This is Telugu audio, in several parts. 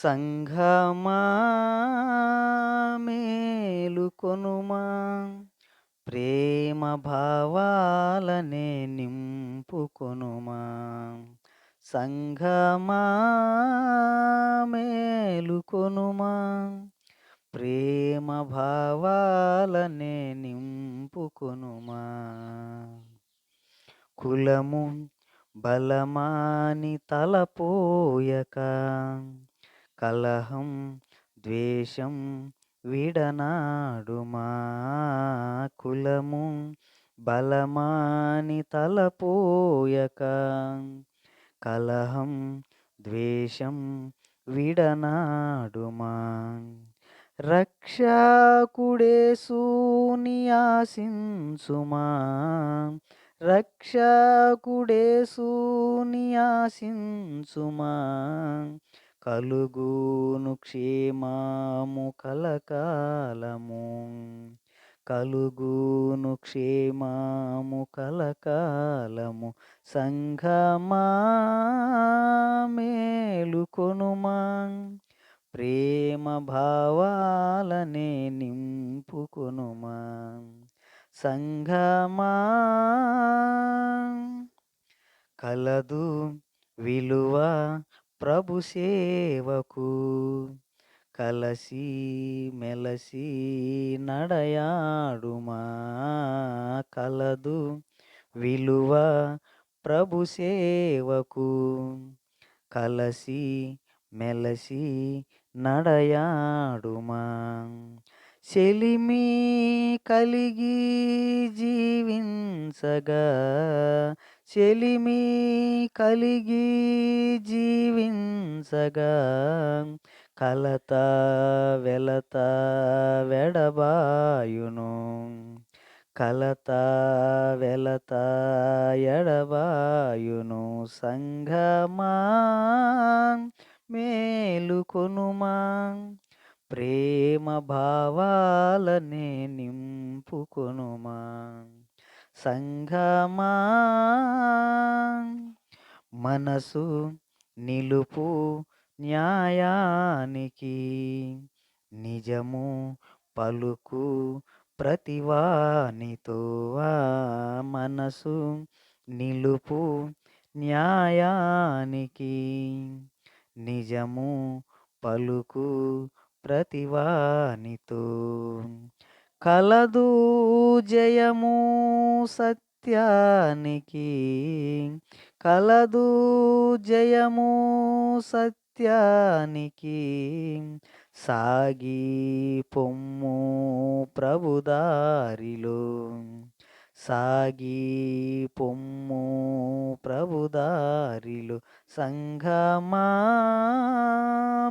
సంఘమా మేలుకొనుమా, ప్రేమ భావాలనే నింపుకొనుమా. సంఘమా మేలుకొనుమా, ప్రేమ భావాలనే నింపుకొనుమా. కులము బలమాని తలపోయక, కలహం ద్వేషం విడనాడుమా. కులము బలమాని తలపోయక, కలహం ద్వేషం విడనాడుమా. రక్షకుడేసుని ఆశించుమా, రక్షకుడేసుని ఆశించుమా. కలుగును క్షేమము కలకాలము, కలుగును క్షేమము కలకాలము. సంఘమా మేలుకొనుమా, ప్రేమ భావాలనే నింపుకొనుమా. సంఘమా కలదు విలువ ప్రభు సేవకు, కలసి మెలసి నడయాడుమా. కలదు విలువ ప్రభు సేవకు, కలసి మెలసి నడయాడుమా. చెలిమి కలిగి జీవించగా, చెలిమి కలిగి జీవించగా. కలత వెలత వెడబాయును, కలత వెలత ఎడబాయును. సంఘమా మేలుకొనుమా, ప్రేమ భావాలనే నింపుకొనుమా. సంఘమా మనసు నిలుపు న్యాయానికి, నిజము పలుకు ప్రతివానితో. మనసు నిలుపు న్యాయానికి, నిజము పలుకు ప్రతివానితో. కలదు జయము సత్యానికి, కలదు జయము సత్యానికి. సాగి పొమ్ము ప్రభుదారిలో, సాగి పొమ్ము ప్రభుదారిలో. సంఘమా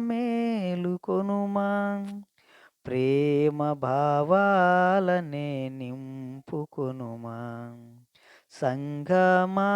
మేలుకొనుమా, ప్రేమ భావాలనే నింపుకొనుమా. సంఘమా